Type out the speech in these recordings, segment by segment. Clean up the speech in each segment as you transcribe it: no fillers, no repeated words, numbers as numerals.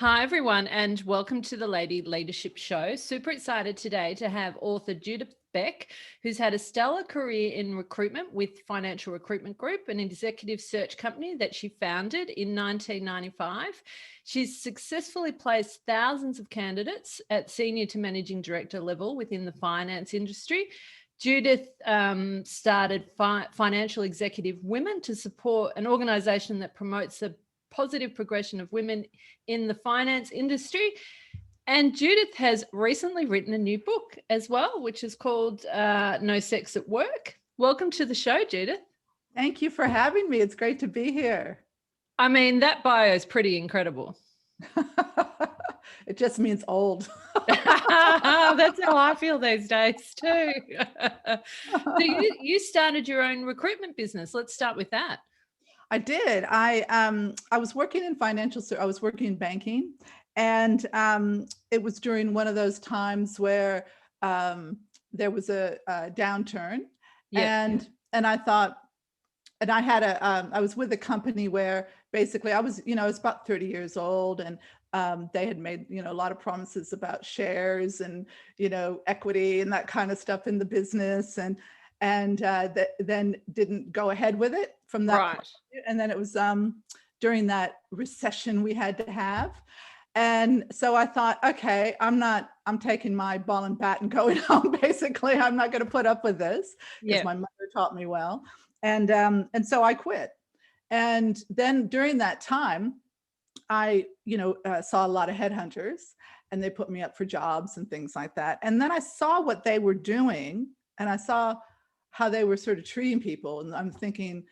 Hi, everyone, and welcome to the Lady Leadership Show. Super excited today to have author Judith Beck, who's had a stellar career in recruitment with Financial Recruitment Group, an executive search company that she founded in 1995. She's successfully placed thousands of candidates at senior to managing director level within the finance industry. Judith started Financial Executive Women to support an organisation that promotes the positive progression of women in the finance industry. And Judith has recently written a new book as well, which is called No Sex at Work. Welcome to the show, Judith. Thank you for having me. It's great to be here. I mean, that bio is pretty incredible. It just means old. That's how I feel these days too. So you started your own recruitment business. Let's start with that. I did. I was working in I was working in banking, and it was during one of those times where there was a downturn, and I thought, and I had I was with a company where basically I was about 30 years old, and they had made a lot of promises about shares and equity and that kind of stuff in the business, and then didn't go ahead with it from that point. And then it was during that recession we had to have. And so I thought, okay, I'm taking my ball and bat and going home. Basically, I'm not going to put up with this, because my mother taught me well. And so I quit. And then during that time, I saw a lot of headhunters, and they put me up for jobs and things like that. And then I saw what they were doing, and I saw how they were sort of treating people. And I'm thinking,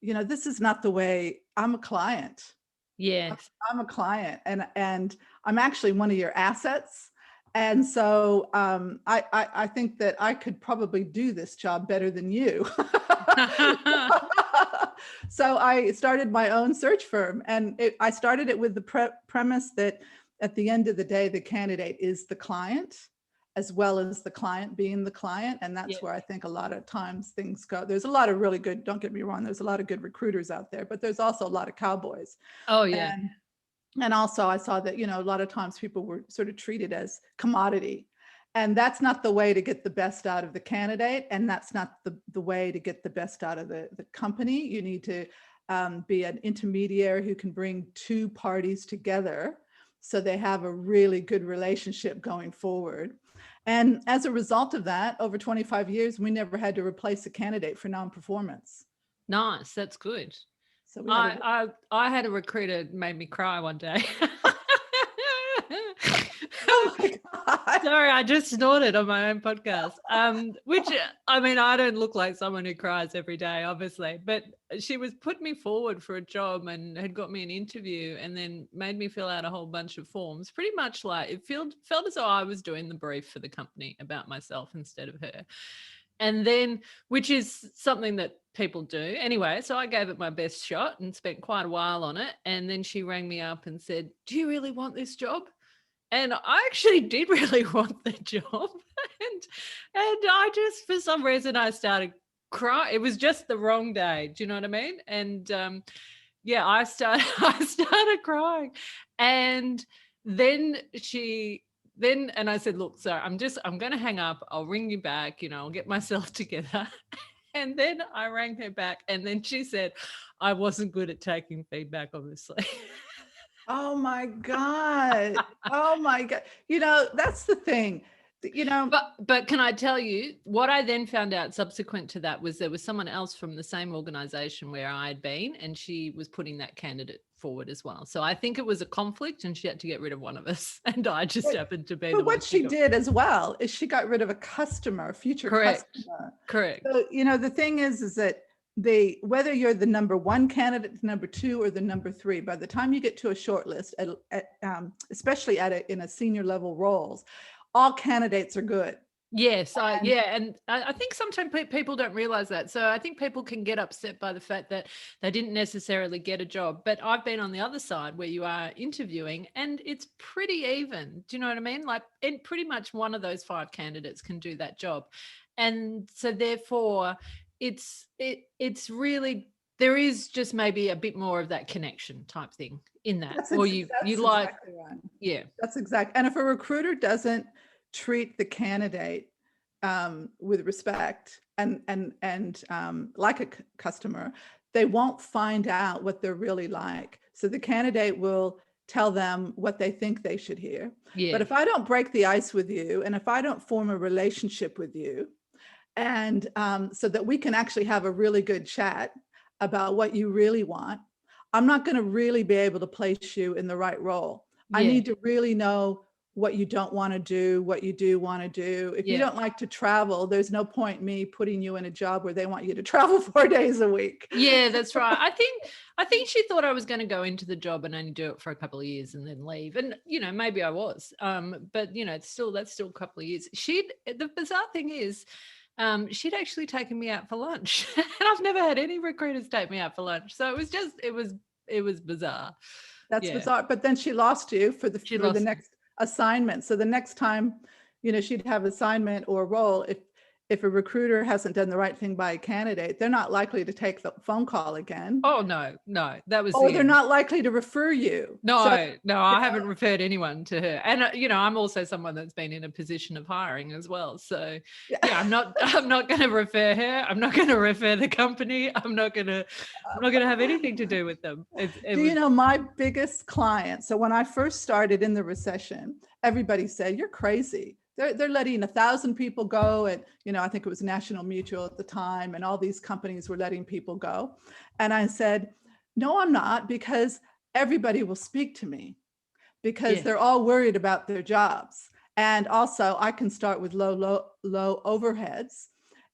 this is not the way. I'm a client. Yes. I'm a client, and I'm actually one of your assets. And so I think that I could probably do this job better than you. So I started my own search firm, and I started it with the premise that at the end of the day, the candidate is the client, as well as the client being the client. And that's where I think a lot of times things go. There's a lot of really good, don't get me wrong, there's a lot of good recruiters out there, but there's also a lot of cowboys. Oh, yeah. And also I saw that, a lot of times people were sort of treated as commodity. And that's not the way to get the best out of the candidate. And that's not the way to get the best out of the company. You need to be an intermediary who can bring two parties together so they have a really good relationship going forward. And as a result of that, over 25 years, we never had to replace a candidate for non-performance. Nice. That's good. So I had a recruiter made me cry one day. Oh my God. Sorry, I just snorted on my own podcast. Which, I mean, I don't look like someone who cries every day, obviously, but she was put me forward for a job and had got me an interview, and then made me fill out a whole bunch of forms. Pretty much like it felt as though I was doing the brief for the company about myself instead of her. And then, which is something that people do anyway. So I gave it my best shot and spent quite a while on it. And then she rang me up and said, "Do you really want this job?" And I actually did really want the job. and I just, for some reason, I started crying. It was just the wrong day. Do you know what I mean? And I started crying. And then and I said, "Look, so I'm going to hang up. I'll ring you back, I'll get myself together." And then I rang her back, and then she said, "I wasn't good at taking feedback, obviously." Oh my God. Oh my God. That's the thing, But can I tell you what I then found out subsequent to that was there was someone else from the same organization where I had been, and she was putting that candidate forward as well. So I think it was a conflict, and she had to get rid of one of us, and I just happened to be. But what she did as well is she got rid of a future customer. Correct. So, the thing is that whether you're the number one candidate, the number two, or the number three, by the time you get to a short list, especially in a senior level roles, all candidates are good. Yes, and I think sometimes people don't realize that. So I think people can get upset by the fact that they didn't necessarily get a job. But I've been on the other side where you are interviewing, and it's pretty even. Do you know what I mean? Like, and pretty much one of those 5 candidates can do that job, and so therefore, it's really there is just maybe a bit more of that connection type thing in that. That's Or ex- you that's like, exactly right. yeah. That's exact. And if a recruiter doesn't treat the candidate with respect and like a customer, they won't find out what they're really like. So the candidate will tell them what they think they should hear. Yeah. But if I don't break the ice with you, and if I don't form a relationship with you, and so that we can actually have a really good chat about what you really want, I'm not going to really be able to place you in the right role. I Yeah. need to really know what you don't want to do, what you do want to do. If you Yeah. don't like to travel, there's no point me putting you in a job where they want you to travel 4 days a week. Yeah, that's right. I think she thought I was going to go into the job and only do it for a couple of years and then leave. And maybe I was. But that's still a couple of years. The bizarre thing is, she'd actually taken me out for lunch. And I've never had any recruiters take me out for lunch. So it was bizarre. That's bizarre. But then she lost you for the Me. next assignment. So the next time, she'd have assignment or role, if a recruiter hasn't done the right thing by a candidate, they're not likely to take the phone call again. Oh, no, that was Or they're not likely to refer you. No, So, I haven't referred anyone to her. And, I'm also someone that's been in a position of hiring as well. So yeah, I'm not going to refer her. I'm not going to refer the company. I'm not going to have anything to do with them. you know, my biggest client. So when I first started in the recession, everybody said, you're crazy. They're letting 1,000 people go. And, I think it was National Mutual at the time. And all these companies were letting people go. And I said, no, I'm not, because everybody will speak to me because they're all worried about their jobs. And also I can start with low overheads.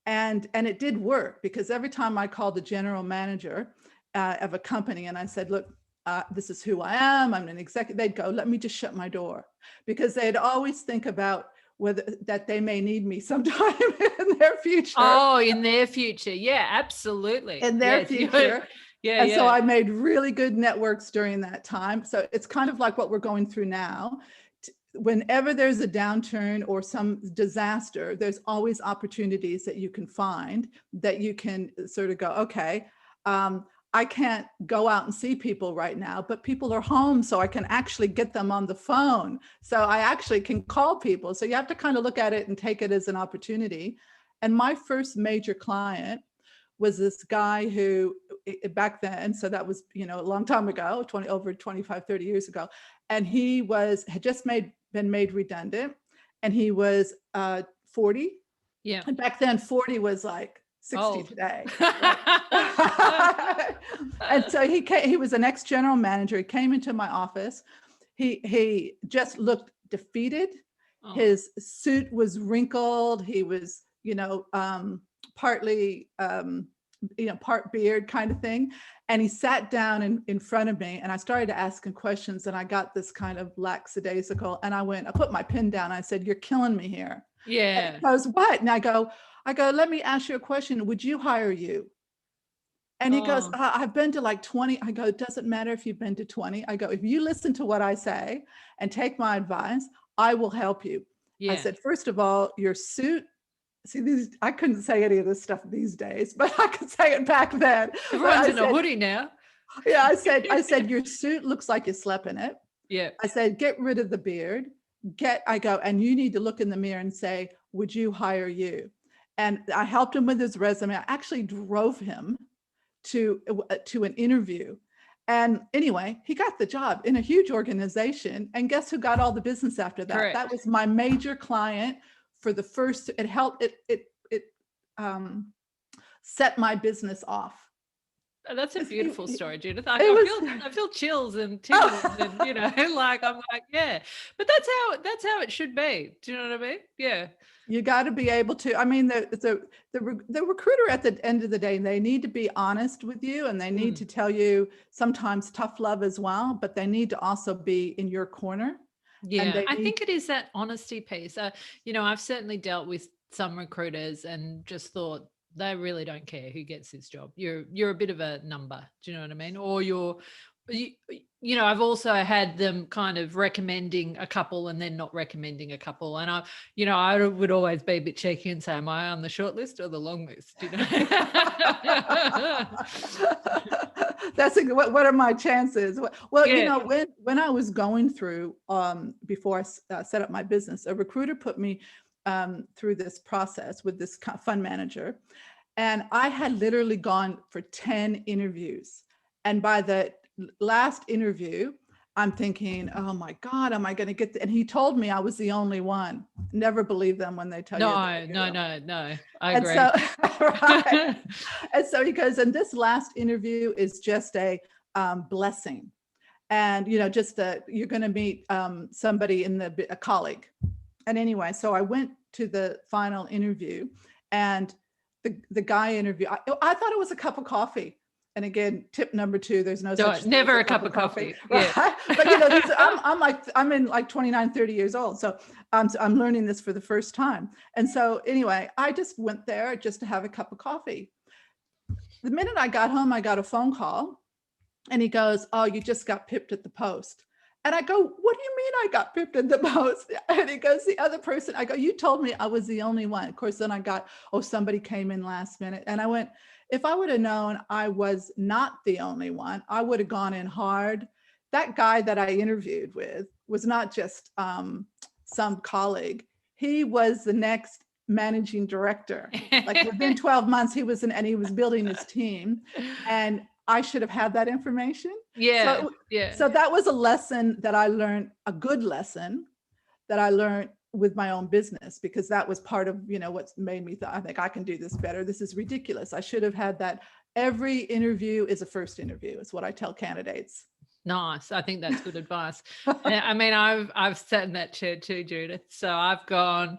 And it did work, because every time I called the general manager of a company and I said, look, this is who I am, I'm an executive, they'd go, let me just shut my door, because they'd always think about that they may need me sometime in their future. Oh, in their future. Yeah, absolutely. In their future. Yeah. And so I made really good networks during that time. So it's kind of like what we're going through now. Whenever there's a downturn or some disaster, there's always opportunities that you can find that you can sort of go, okay, I can't go out and see people right now, but people are home, so I can actually get them on the phone. So I actually can call people. So you have to kind of look at it and take it as an opportunity. And my first major client was this guy who back then, so that was, a long time ago, over 25, 30 years ago. And he had just been made redundant, and he was 40. Yeah. And back then 40 was like 60 today. And so he was an ex-general manager. He came into my office. He just looked defeated. Oh. His suit was wrinkled. He was, partly, part beard kind of thing. And he sat down in front of me, and I started to ask him questions, and I got this kind of lackadaisical, and I put my pen down. I said, you're killing me here. Yeah. And he goes, what? And I go, let me ask you a question. Would you hire you? And he goes, I've been to like 20. I go, it doesn't matter if you've been to 20. I go, if you listen to what I say and take my advice, I will help you. Yeah. I said, first of all, your suit, I couldn't say any of this stuff these days, but I could say it back then. Everyone's in a hoodie now. Yeah, I said, your suit looks like you slept in it. Yeah. I said, get rid of the beard. And you need to look in the mirror and say, would you hire you? And I helped him with his resume. I actually drove him to an interview. And anyway, he got the job in a huge organization. And guess who got all the business after that? Correct. That was my major client for the first, it helped, it set my business off. That's a beautiful story, Judith. I feel chills and tingles, and I'm like, yeah. But that's how it should be. Do you know what I mean? Yeah. You got to be able to. I mean, the recruiter at the end of the day, they need to be honest with you, and they need to tell you sometimes tough love as well. But they need to also be in your corner. Yeah, I think it is that honesty piece. I've certainly dealt with some recruiters and just thought, they really don't care who gets this job. You're a bit of a number. Do you know what I mean? Or you know, I've also had them kind of recommending a couple and then not recommending a couple. And I would always be a bit cheeky and say, am I on the short list or the long list? You know? That's what are my chances? Well, you Yeah. know, when I was going through, before I set up my business, a recruiter put me through this process with this fund manager. And I had literally gone for 10 interviews. And by the last interview, I'm thinking, oh my God, am I going to get and he told me I was the only one. Never believe them when they tell you. No. I And agree. so, right. And so he goes, and this last interview is just a blessing. And, you know, just you're going to meet somebody a colleague. And anyway, so I went to the final interview, and the guy interview, I thought it was a cup of coffee. And again, tip number 2, there's no such thing never as a cup of coffee. Right? Yeah. But you know, I'm in like 29, 30 years old. So I'm learning this for the first time. And so anyway, I just went there just to have a cup of coffee. The minute I got home, I got a phone call, and he goes, oh, you just got pipped at the post. And I go, what do you mean I got pipped at the post? And he goes, the other person, I go, you told me I was the only one. Of course, then I got, oh, somebody came in last minute. And I went, if I would have known I was not the only one, I would have gone in hard. That guy that I interviewed with was not just some colleague. He was the next managing director. Like within 12 months, he was building his team. And I should have had that information. Yeah. So that was a lesson that I learned, a good lesson that I learned with my own business, because that was part of, you know, what's made me I think I can do this better. This is ridiculous. I should have had that. Every interview is a first interview. It's what I tell candidates. Nice. I think that's good advice. I mean, I've sat in that chair too, Judith. So I've gone,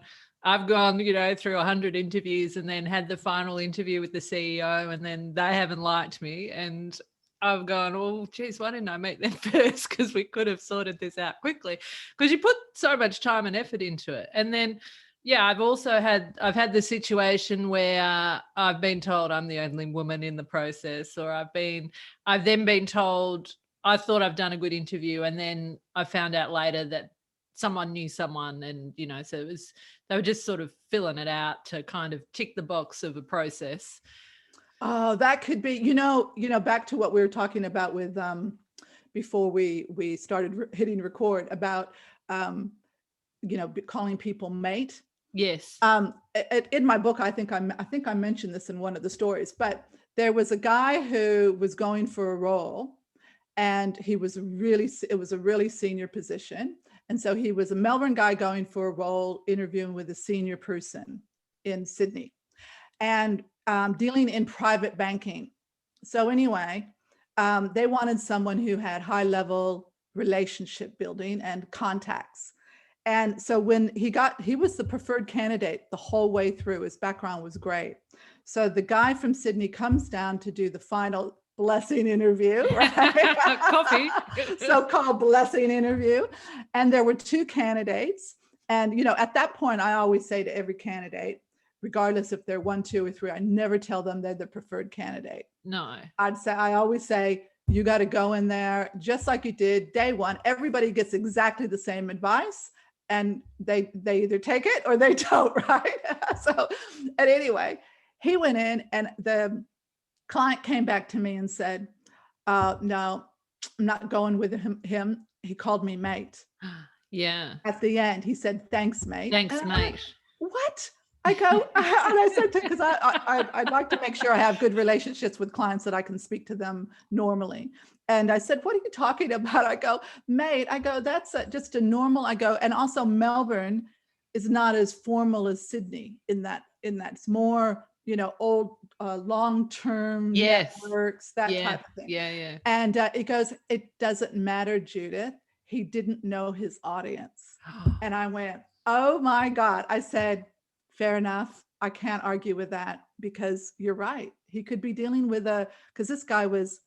you know, through 100 interviews and then had the final interview with the CEO, and then they haven't liked me. And I've gone, oh, geez, why didn't I meet them first? Because we could have sorted this out quickly, because you put so much time and effort into it. And then, yeah, I've had the situation where I've been told I'm the only woman in the process, or I've then been told I thought I've done a good interview, and then I found out later that someone knew someone, and, you know, so they were just sort of filling it out to kind of tick the box of a process. Oh, that could be, you know, back to what we were talking about with before we started hitting record about you know, calling people mate. Yes. In my book, I think I mentioned this in one of the stories, but there was a guy who was going for a role, and it was a really senior position. And so he was a Melbourne guy going for a role, interviewing with a senior person in Sydney, and dealing in private banking. So anyway, they wanted someone who had high level relationship building and contacts. And so when he was the preferred candidate the whole way through. His background was great. So the guy from Sydney comes down to do the final blessing interview, right? Coffee. So-called blessing interview. And there were 2 candidates. And, you know, at that point, I always say to every candidate, regardless if they're 1, 2, or 3, I never tell them they're the preferred candidate. No. I always say, you got to go in there just like you did day one. Everybody gets exactly the same advice, and they either take it or they don't, right? So, and anyway, he went in, and the client came back to me and said, no, I'm not going with him. He called me mate. Yeah. At the end, he said, thanks, mate. Thanks, mate. What? I go, and I said, because I'd like to make sure I have good relationships with clients, that I can speak to them normally. And I said, what are you talking about? I go, mate, I go, that's just a normal, I go, and also Melbourne is not as formal as Sydney in that it's more, you know, old, long-term networks, that type of thing. Yeah. And it goes, it doesn't matter, Judith. He didn't know his audience. And I went, oh my God. I said, fair enough. I can't argue with that, because you're right. He could be dealing with because this guy was,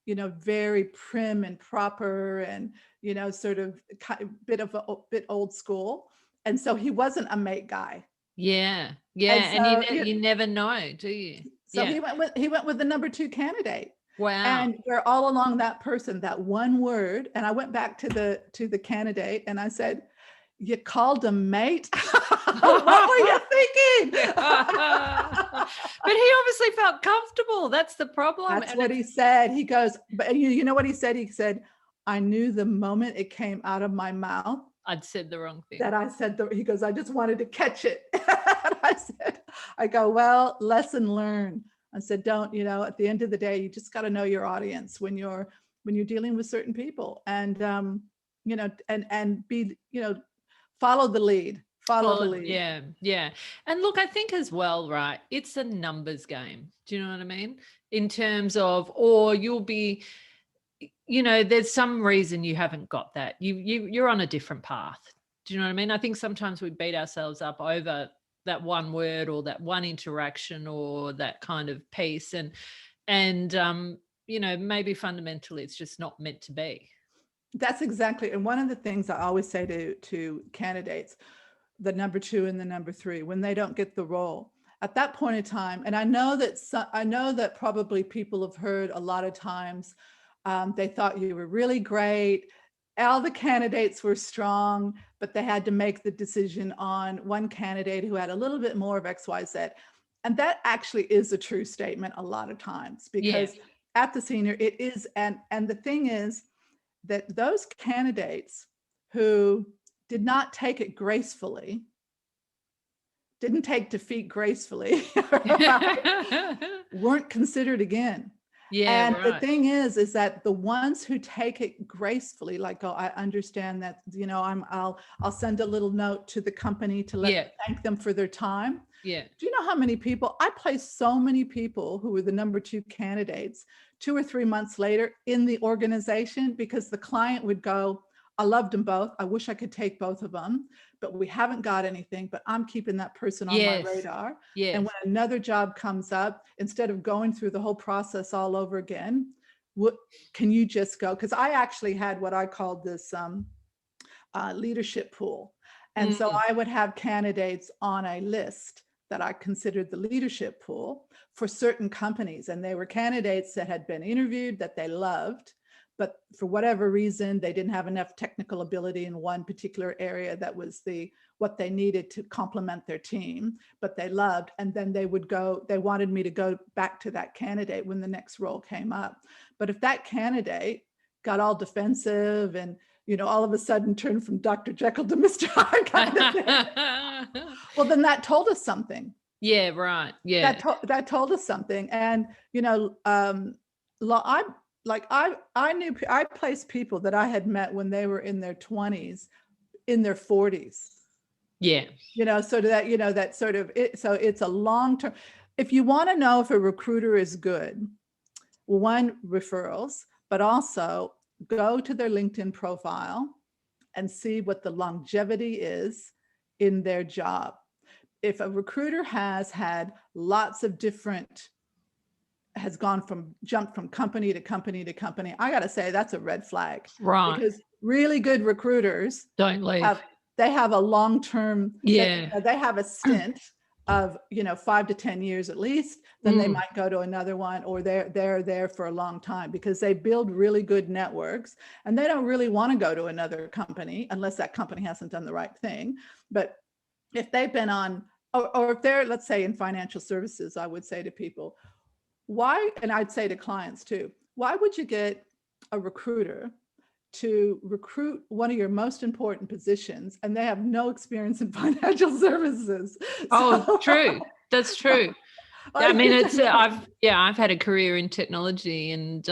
you know, very prim and proper, and, you know, sort of a bit old school. And so he wasn't a mate guy. Yeah. And so, you never know, do you? So he went with the number 2 candidate. Wow. And we're all along that person, that one word. And I went back to the candidate and I said, "You called him mate?" What were you thinking? But he obviously felt comfortable. That's the problem. That's And what he said. He goes, but you know what he said? He said, "I knew the moment it came out of my mouth I'd said the wrong thing. that I said," he goes, "I just wanted to catch it." And I go, "Well, lesson learned." I said, "Don't, at the end of the day, you just got to know your audience when you're dealing with certain people, and and be, follow the lead. Follow the lead." Yeah. And look, I think as well, right, it's a numbers game. Do you know what I mean? In terms of, or you'll be, there's some reason you haven't got that. You're on a different path. Do you know what I mean? I think sometimes we beat ourselves up over that one word or that one interaction or that kind of piece. And maybe fundamentally it's just not meant to be. That's exactly. And one of the things I always say to candidates, the number 2 and the number 3, when they don't get the role at that point in time, and I know that probably people have heard a lot of times, they thought you were really great. All the candidates were strong, but they had to make the decision on one candidate who had a little bit more of XYZ. And that actually is a true statement a lot of times, because at the senior it is. And the thing is that those candidates who did not take it gracefully, didn't take defeat gracefully, right, weren't considered again. And Right. the thing is that the ones who take it gracefully, like, "Oh, I understand that, I'll send a little note to the company to thank them for their time." Yeah. Do you know how many people I placed? So many people who were the number 2 candidates 2 or 3 months later in the organization, because the client would go, "I loved them both. I wish I could take both of them, but we haven't got anything, but I'm keeping that person on my radar. And when another job comes up, instead of going through the whole process all over again, can you just go?" Because I actually had what I called this leadership pool. And so I would have candidates on a list that I considered the leadership pool for certain companies. And they were candidates that had been interviewed, that they loved, but for whatever reason, they didn't have enough technical ability in one particular area that was what they needed to complement their team, but they loved. And then they wanted me to go back to that candidate when the next role came up. But if that candidate got all defensive and, all of a sudden turned from Dr. Jekyll to Mr. Hyde kind of thing, well, then that told us something. Yeah, right. Yeah. That told us something. And, I placed people that I had met when they were in their 20s, in their 40s. Yeah. So that sort of it. So it's a long term. If you want to know if a recruiter is good, one, referrals, but also go to their LinkedIn profile and see what the longevity is in their job. If a recruiter has had lots of different, has jumped from company to company to company, I got to say that's a red flag. Right. Because really good recruiters don't leave. They have a long-term, they have a stint of 5 to 10 years at least. Then they might go to another one, or they're there for a long time because they build really good networks, and they don't really want to go to another company unless that company hasn't done the right thing. But if they've been on, or if they're, let's say, in financial services, I would say to people, why, and I'd say to clients too, why would you get a recruiter to recruit one of your most important positions and they have no experience in financial services? True. That's true. I mean, I've had a career in technology, and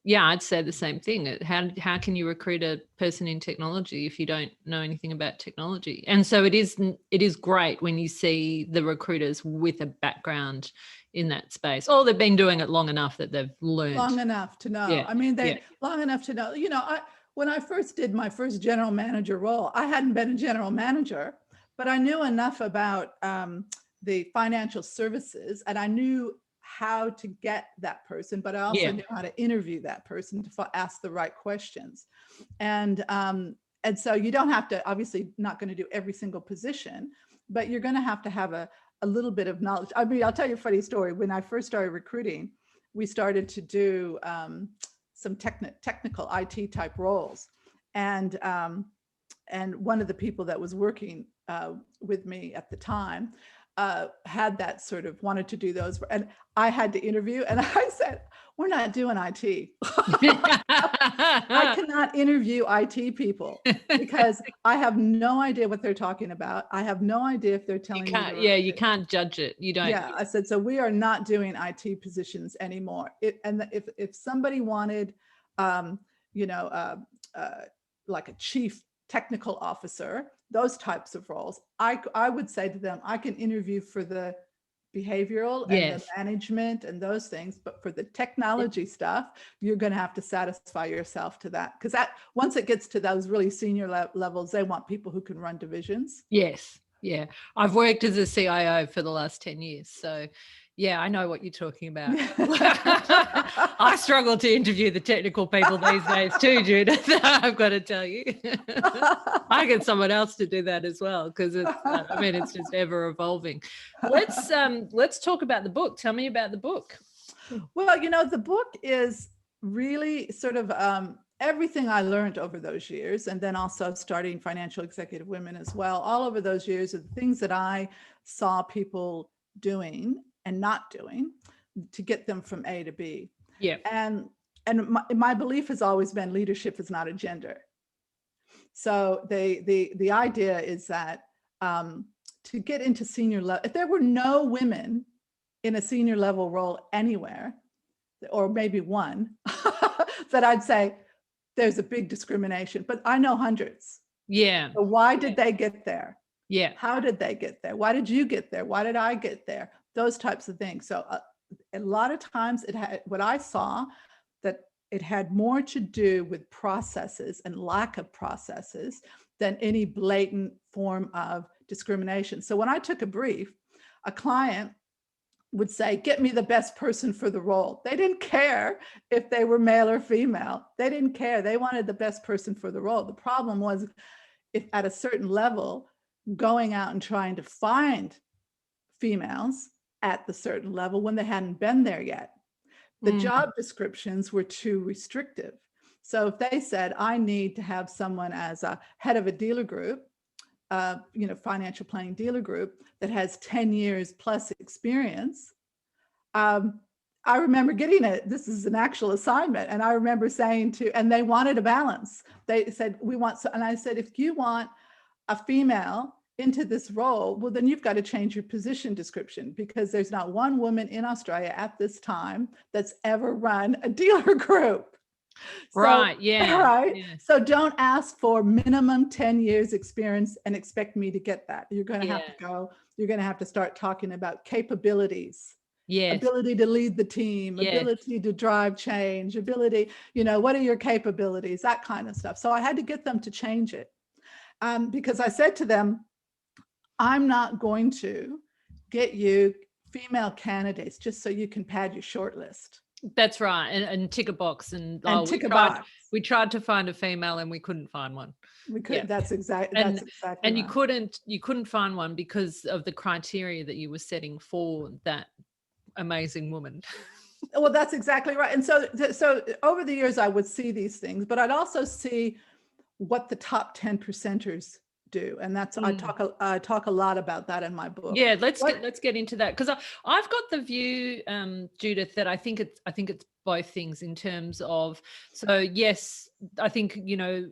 I'd say the same thing. How can you recruit a person in technology if you don't know anything about technology? And so it is great when you see the recruiters with a background in that space, or they've been doing it long enough that they've learned. Long enough to know. I mean, long enough to know. When I first did my first general manager role, I hadn't been a general manager, but I knew enough about the financial services, and I knew how to get that person, but I also knew how to interview that person to ask the right questions. And so you don't have to, obviously not going to do every single position, but you're going to have a little bit of knowledge. I mean, I'll tell you a funny story. When I first started recruiting, we started to do some technical IT type roles. And one of the people that was working with me at the time had that sort of wanted to do those. And I had to interview, and I said, we're not doing IT. I cannot interview IT people because I have no idea what they're talking about. I have no idea if they're telling me. You can't judge it. You don't. Yeah, I said, so we are not doing IT positions anymore. If somebody wanted, like a chief technical officer, those types of roles, I would say to them, I can interview for the behavioral and the management and those things, but for the technology stuff, you're going to have to satisfy yourself to that, because that once it gets to those really senior levels, they want people who can run divisions. Yes. Yeah. I've worked as a CIO for the last 10 years. So yeah, I know what you're talking about. I struggle to interview the technical people these days too, Judith. I've got to tell you. I get someone else to do that as well, because it's just ever evolving. Let's talk about the book. Tell me about the book. Well, the book is really sort of everything I learned over those years, and then also starting Financial Executive Women as well. All over those years are the things that I saw people doing and not doing to get them from A to B. Yeah. And my belief has always been leadership is not a gender. So the idea is that to get into senior level, if there were no women in a senior level role anywhere, or maybe one, that I'd say there's a big discrimination, but I know hundreds. Yeah. So why did they get there? Yeah. How did they get there? Why did you get there? Why did I get there? Those types of things. So a lot of times what I saw, that it had more to do with processes and lack of processes than any blatant form of discrimination. So when I took a brief, a client would say, get me the best person for the role. They didn't care if they were male or female. They didn't care. They wanted the best person for the role. The problem was, if at a certain level, going out and trying to find females at the certain level when they hadn't been there yet. The job descriptions were too restrictive. So if they said, I need to have someone as a head of a dealer group, financial planning dealer group that has 10 years plus experience. I remember getting it. This is an actual assignment. And I remember saying and they wanted a balance. They said, and I said, if you want a female into this role, well, then you've got to change your position description, because there's not one woman in Australia at this time that's ever run a dealer group. Right. Yeah. Right. Yeah. So don't ask for minimum 10 years experience and expect me to get that. You're going to have to you're going to have to start talking about capabilities. Yes. Ability to lead the team, ability to drive change, ability, what are your capabilities, that kind of stuff. So I had to get them to change it because I said to them, I'm not going to get you female candidates just so you can pad your short list. That's right. And tick a box. And tick a box. We tried to find a female and we couldn't find one. We couldn't. Yeah. That's exactly. And right. you couldn't find one because of the criteria that you were setting for that amazing woman. Well, that's exactly right. And so over the years, I would see these things, but I'd also see what the top 10%ers do, and that's I talk a lot about that in my book. Yeah, let's get into that, because I've got the view, Judith, that I think it's both things in terms of, so yes, I think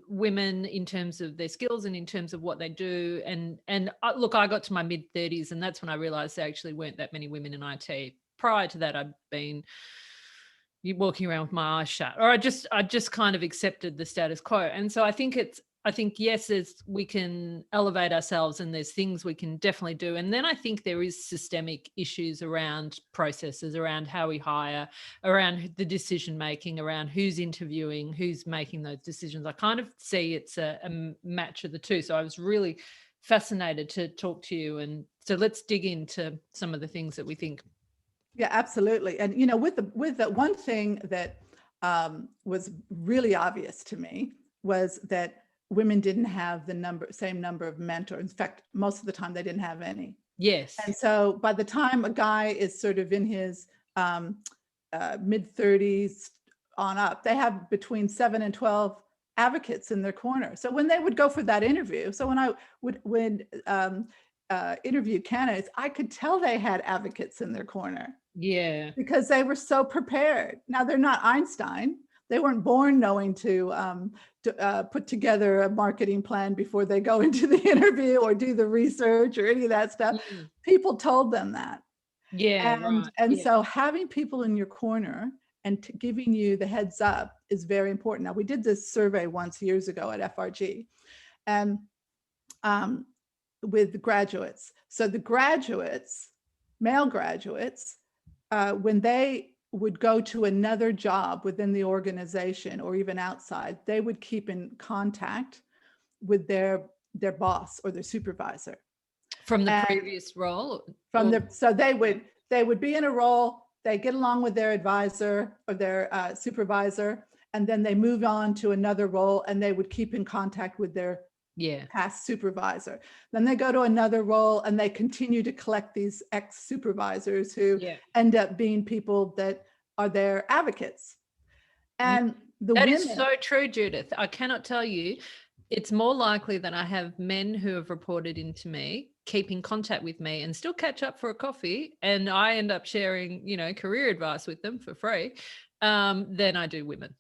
women in terms of their skills and in terms of what they do, and look, I got to my mid-30s and that's when I realized there actually weren't that many women in IT. Prior to that, I'd been walking around with my eyes shut, or I just kind of accepted the status quo. And so I think yes, we can elevate ourselves and there's things we can definitely do. And then I think there is systemic issues around processes, around how we hire, around the decision making, around who's interviewing, who's making those decisions. I kind of see it's a match of the two. So I was really fascinated to talk to you. And so let's dig into some of the things that we think. Yeah, absolutely. And, with the one thing that was really obvious to me was that women didn't have the same number of mentors. In fact, most of the time they didn't have any. Yes. And so by the time a guy is sort of in his mid 30s on up, they have between 7 and 12 advocates in their corner. So when they would go for that interview, so when I would interview candidates, I could tell they had advocates in their corner. Yeah. Because they were so prepared. Now they're not Einstein. They weren't born knowing to put together a marketing plan before they go into the interview or do the research or any of that stuff. People told them that. Yeah, and so having people in your corner and giving you the heads up is very important. Now we did this survey once years ago at FRG, and with graduates. So the graduates, male graduates, when they would go to another job within the organization or even outside, they would keep in contact with their boss or their supervisor from the previous role. So they would be in a role, they get along with their advisor or their supervisor, and then they move on to another role, and they would keep in contact with their past supervisor. Then they go to another role and they continue to collect these ex-supervisors who end up being people that are their advocates. And that is so true, Judith. I cannot tell you, it's more likely that I have men who have reported into me, keep in contact with me and still catch up for a coffee, and I end up sharing, career advice with them for free, than I do women.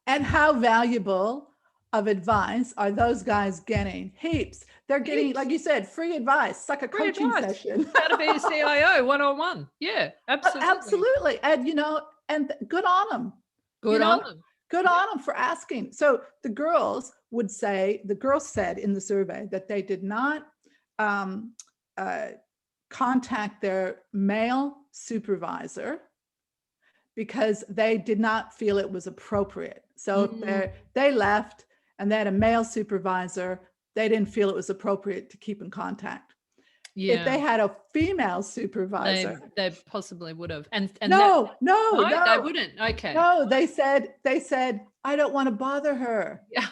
And how valuable of advice are those guys getting? Heaps. They're getting, like you said, free advice, like a coaching session. How to be a CIO 101. Yeah, absolutely. Absolutely. And, and good on them. Good on them for asking. So the girls said in the survey that they did not contact their male supervisor because they did not feel it was appropriate. So they left and they had a male supervisor, they didn't feel it was appropriate to keep in contact. Yeah. If they had a female supervisor, they possibly would have. And no, they wouldn't. Okay. No, they said, I don't want to bother her. Yeah.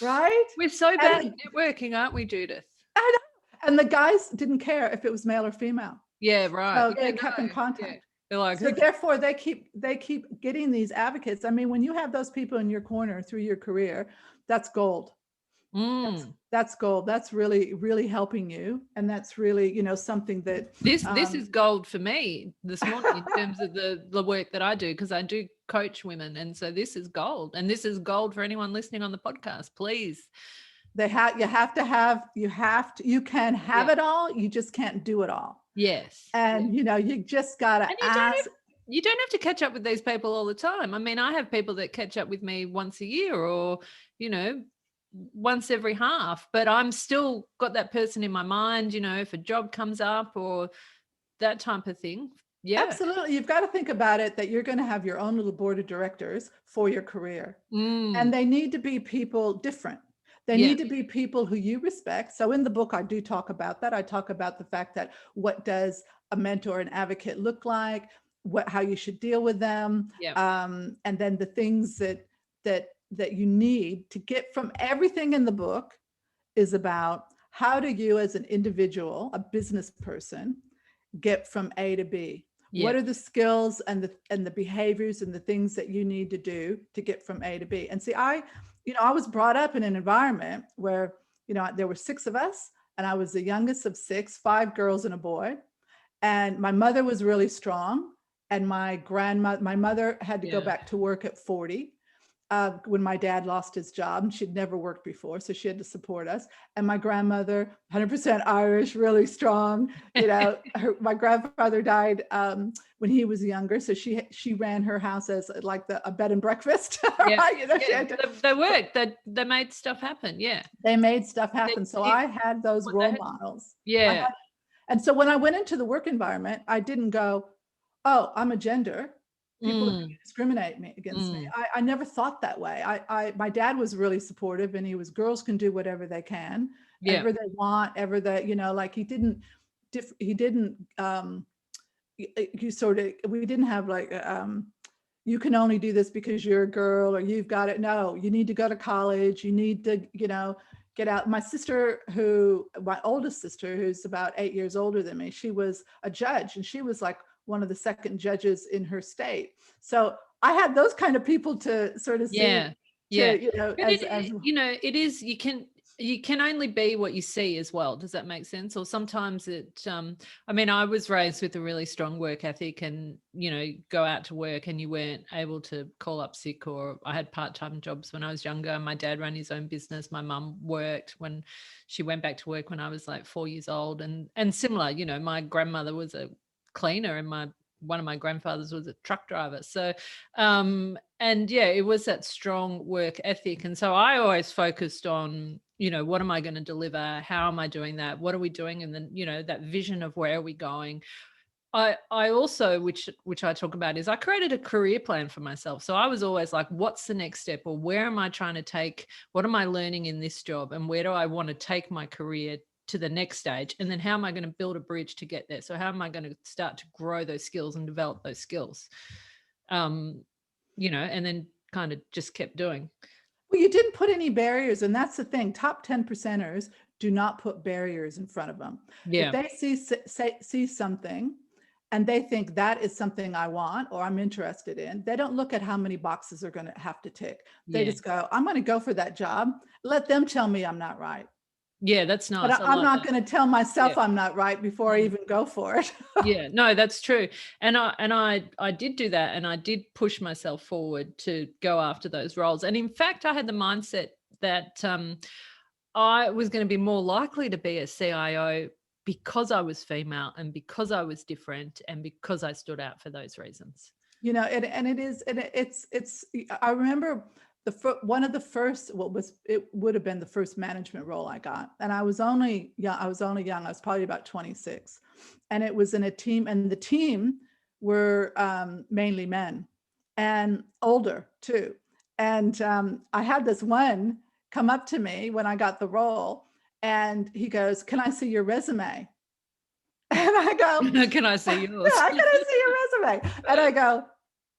Right? We're so bad at networking, aren't we, Judith? I know. And the guys didn't care if it was male or female. Yeah, right. So they kept in contact. Yeah. Like, so therefore they keep getting these advocates. I mean, when you have those people in your corner through your career, that's gold. That's gold. That's really, really helping you. And that's really, something that this is gold for me this morning in terms of the work that I do, because I do coach women. And so this is gold. And this is gold for anyone listening on the podcast, please. You can have it all. You just can't do it all. Yes. And, you just got to ask. You don't have to catch up with these people all the time. I mean, I have people that catch up with me once a year or, once every half, but I'm still got that person in my mind, if a job comes up or that type of thing. Yeah, absolutely. You've got to think about it that you're going to have your own little board of directors for your career. And they need to be people different. They need to be people who you respect. So in the book, I do talk about that. I talk about the fact that what does a mentor and advocate look like, how you should deal with them. And then the things that you need to get from everything in the book is about how do you as an individual, a business person, get from A to B? What are the skills and the behaviors and the things that you need to do to get from A to B? And see, I was brought up in an environment where, there were 6 of us and I was the youngest of 6, 5 girls and a boy. And my mother was really strong. And my mother had to go back to work at 40 when my dad lost his job, and she'd never worked before. So she had to support us. And my grandmother, 100% Irish, really strong. My grandfather died when he was younger. So she ran her house as like a bed and breakfast. They worked. They made stuff happen. Yeah. They made stuff happen. So I had those role models. Yeah. And so when I went into the work environment, I didn't go, oh, I'm a gender. People are going to discriminate against me. I never thought that way. My dad was really supportive, and girls can do whatever they can, ever they want, ever that, like we didn't have like, you can only do this because you're a girl or you've got it. No, you need to go to college. You need to, get out. My oldest sister, who's about 8 years older than me, she was a judge, and she was like one of the second judges in her state. So I had those kind of people to sort of see, yeah. But as it is, you can only be what you see as well. Does that make sense? Or sometimes I was raised with a really strong work ethic, and, go out to work and you weren't able to call up sick, or I had part-time jobs when I was younger. My dad ran his own business. My mum worked when she went back to work when I was like 4 years old, and similar, my grandmother was a cleaner, and one of my grandfathers was a truck driver. So, it was that strong work ethic. And so I always focused on, what am I going to deliver? How am I doing that? What are we doing? And then, that vision of where are we going? I also, which I talk about, is I created a career plan for myself. So I was always like, what's the next step? Or where am I trying to take? What am I learning in this job? And where do I want to take my career to the next stage? And then how am I going to build a bridge to get there? So how am I going to start to grow those skills and develop those skills? And then kind of just kept doing. Well, you didn't put any barriers, and that's the thing. Top 10%ers do not put barriers in front of them. Yeah. If they see something and they think that is something I want or I'm interested in, they don't look at how many boxes they're going to have to tick. They just go, I'm going to go for that job. Let them tell me I'm not right. Yeah, that's nice. But I'm not going to tell myself I'm not right before I even go for it. Yeah, no, that's true. And I did do that, and I did push myself forward to go after those roles. And in fact, I had the mindset that I was going to be more likely to be a CIO because I was female, and because I was different, and because I stood out for those reasons. I remember one of the first, it would have been the first management role I got. And I was only young. I was probably about 26. And it was in a team, and the team were mainly men and older too. And I had this one come up to me when I got the role, and he goes, "Can I see your resume?" And I go, "Can I see yours?" "Yeah, can I see your resume?" And I go,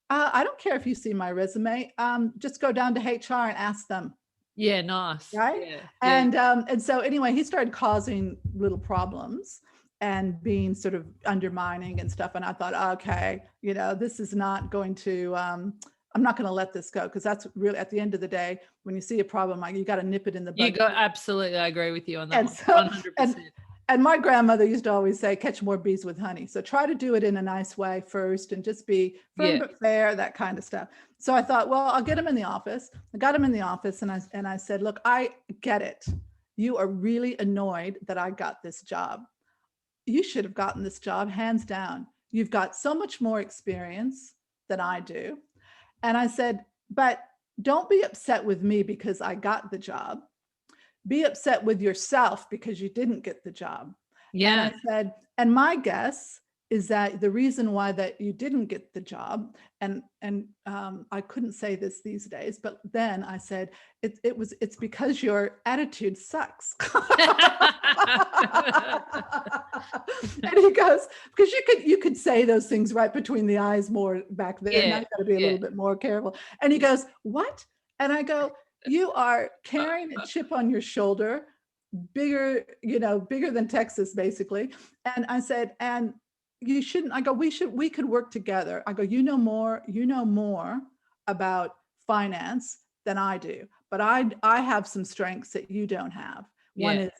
I don't care if you see my resume. Just go down to HR and ask them. Yeah, nice. Right. Yeah, and so anyway, he started causing little problems and being sort of undermining and stuff. And I thought, okay, this is not going to, I'm not going to let this go, because that's really, at the end of the day, when you see a problem, you got to nip it in the bud. Absolutely. I agree with you on that. And one. 100%. And my grandmother used to always say, catch more bees with honey. So try to do it in a nice way first, and just be firm but fair, that kind of stuff. So I thought, well, I'll get him in the office. I got him in the office, and I said, look, I get it. You are really annoyed that I got this job. You should have gotten this job, hands down. You've got so much more experience than I do. And I said, but don't be upset with me because I got the job. Be upset with yourself because you didn't get the job. Yeah. And I said, and my guess is that the reason why that you didn't get the job, and I couldn't say this these days, but then I said, it's because your attitude sucks. And he goes, because you could say those things right between the eyes more back then. Yeah. I've got to be a little bit more careful. And he goes, what? And I go, you are carrying a chip on your shoulder, bigger than Texas, basically. And I said, and you shouldn't. I go, we could work together. I go, you know more about finance than I do, but I have some strengths that you don't have. One is,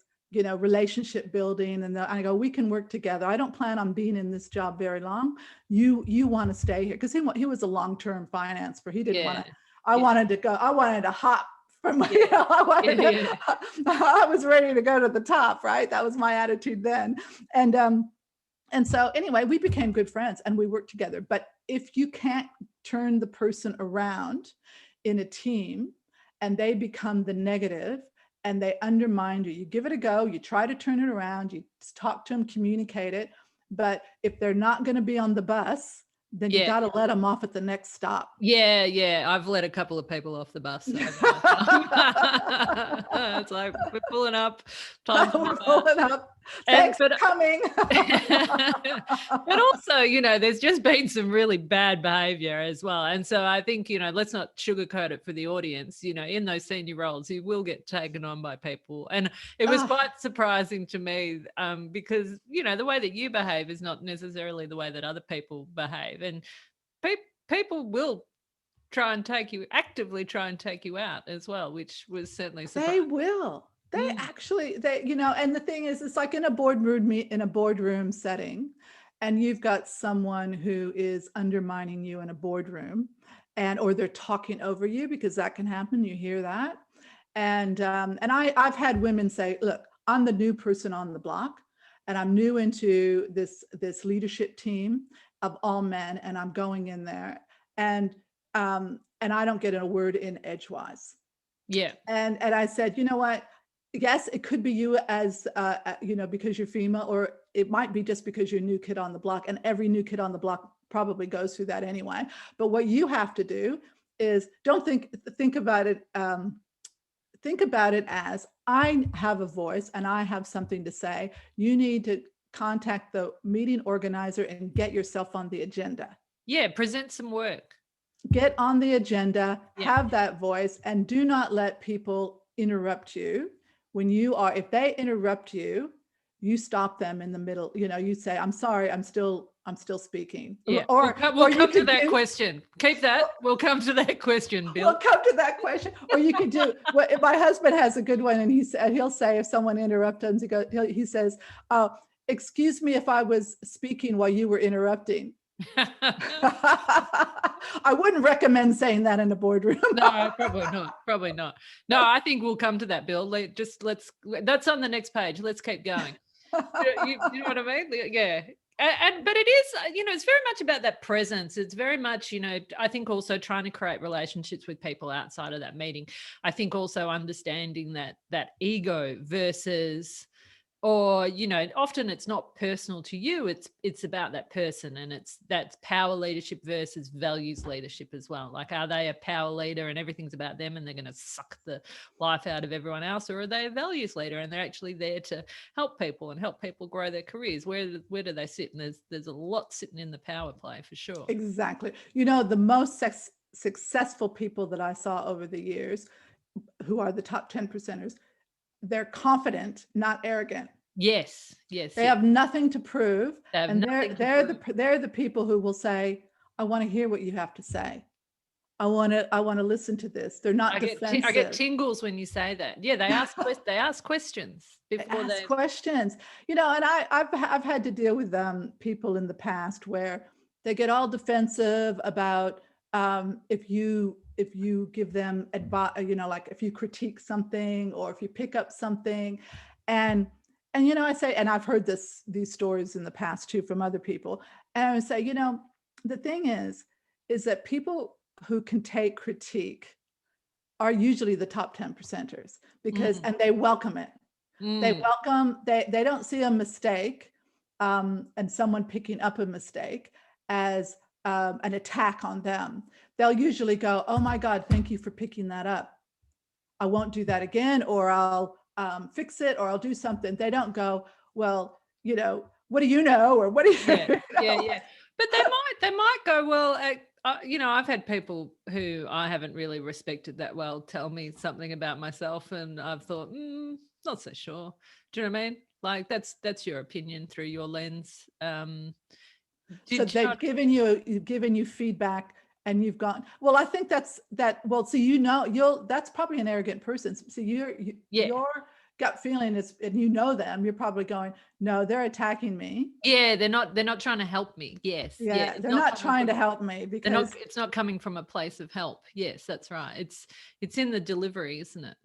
relationship building. And I go, we can work together. I don't plan on being in this job very long. You want to stay here. Because he was a long-term finance he didn't want to. I wanted to hop from, I was ready to go to the top, right? That was my attitude then. And so anyway, we became good friends and we worked together. But if you can't turn the person around in a team and they become the negative and they undermine you, you give it a go, you try to turn it around, you talk to them, communicate it. But if they're not going to be on the bus, then you got to let them off at the next stop. Yeah. I've let a couple of people off the bus. So it's like, we're pulling up. We're pulling up. Thanks but for coming. but also, there's just been some really bad behavior as well. And so I think, let's not sugarcoat it for the audience. In those senior roles, you will get taken on by people. And it was quite surprising to me because, the way that you behave is not necessarily the way that other people behave. And people will actively try and take you out as well, which was certainly surprising. They will. They actually, and the thing is, it's like in a boardroom setting, and you've got someone who is undermining you in a boardroom, or they're talking over you, because that can happen. You hear that. And I've had women say, look, I'm the new person on the block, and I'm new into this leadership team of all men, and I'm going in there, and I don't get a word in edgewise. Yeah. And I said, you know what? Yes, it could be you as, because you're female, or it might be just because you're a new kid on the block, and every new kid on the block probably goes through that anyway. But what you have to do is don't think about it. Think about it as, I have a voice and I have something to say. You need to contact the meeting organizer and get yourself on the agenda. Yeah, present some work. Get on the agenda, have that voice, and do not let people interrupt you. If they interrupt you, you stop them in the middle. You say, I'm sorry, I'm still speaking. Yeah. We'll come to that question. Keep that. We'll come to that question, Bill. We'll come to that question. Or you could do what my husband has a good one, and he'll say, if someone interrupts him, he says, excuse me if I was speaking while you were interrupting. I wouldn't recommend saying that in a boardroom. No, probably not. No, I think we'll come to that, Bill. That's on the next page. Let's keep going. You know what I mean? Yeah. But it is, it's very much about that presence. It's very much, I think also trying to create relationships with people outside of that meeting. I think also understanding that ego versus, or, often it's not personal to you. It's about that person, and that's power leadership versus values leadership as well. Like, are they a power leader and everything's about them and they're going to suck the life out of everyone else? Or are they a values leader and they're actually there to help people and help people grow their careers? Where do they sit? And there's a lot sitting in the power play for sure. Exactly. The most successful people that I saw over the years, who are the top 10%ers, they're confident, not arrogant. Yes. They have nothing to prove, and they're the people who will say, I want to hear what you have to say. I want to listen to this. They're not defensive. I get tingles when you say that. Yeah, they ask questions before they ask questions. And I've had to deal with people in the past where they get all defensive about if you give them advice, like if you critique something or if you pick up something, and I say, and I've heard these stories in the past too from other people, and I would say, the thing is that people who can take critique are usually the top 10%ers, because and they welcome it. They don't see a mistake and someone picking up a mistake as an attack on them. They'll usually go, oh my God, thank you for picking that up. I won't do that again, or I'll fix it, or I'll do something. They don't go, well, what do you know? Or what do you Yeah. But they might go, well, I've had people who I haven't really respected that well tell me something about myself, and I've thought, not so sure. Do you know what I mean? Like, that's your opinion through your lens. So they've given you feedback, and you've gone, well, I think that's probably an arrogant person. So your gut feeling is, and them, you're probably going, no, they're attacking me. Yeah, they're not trying to help me. Yes. Yeah, they're not trying to help me, because it's not coming from a place of help. Yes, that's right. It's in the delivery, isn't it?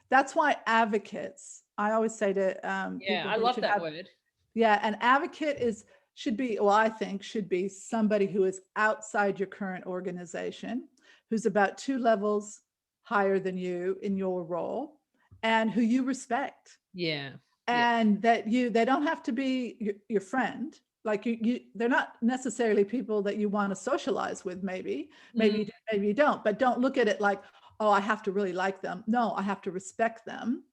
That's why advocates, I always say to people, I love that word. Yeah, an advocate should be somebody who is outside your current organization, who's about 2 levels higher than you in your role, and who you respect. Yeah. And that they don't have to be your friend. Like they're not necessarily people that you want to socialize with. Maybe you don't, but don't look at it like, oh, I have to really like them. No, I have to respect them.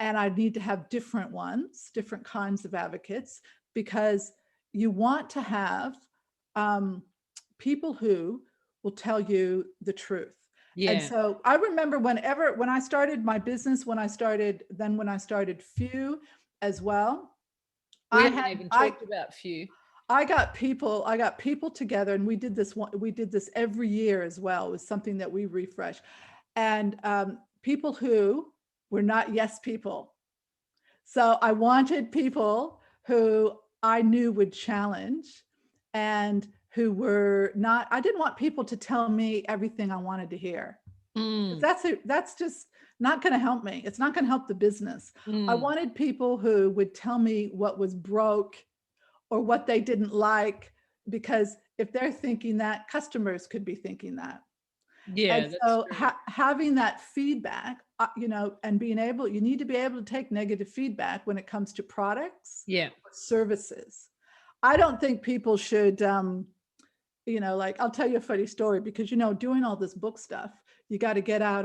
and I need to have different ones, different kinds of advocates, because you want to have people who will tell you the truth. Yeah. And so I remember when I started my business, when I started Few as well. We haven't even talked about Few. I got people together, and we did this every year as well. It was something that we refresh. And people who were not yes people. So I wanted people who I knew would challenge, and who were not, I didn't want people to tell me everything I wanted to hear. That's just not going to help me. It's not going to help the business. I wanted people who would tell me what was broke or what they didn't like, because if they're thinking that, customers could be thinking that. Yeah. And so having that feedback, and being able, you need to be able to take negative feedback when it comes to products, or services. I don't think people should, like, I'll tell you a funny story, because, doing all this book stuff, you got to get out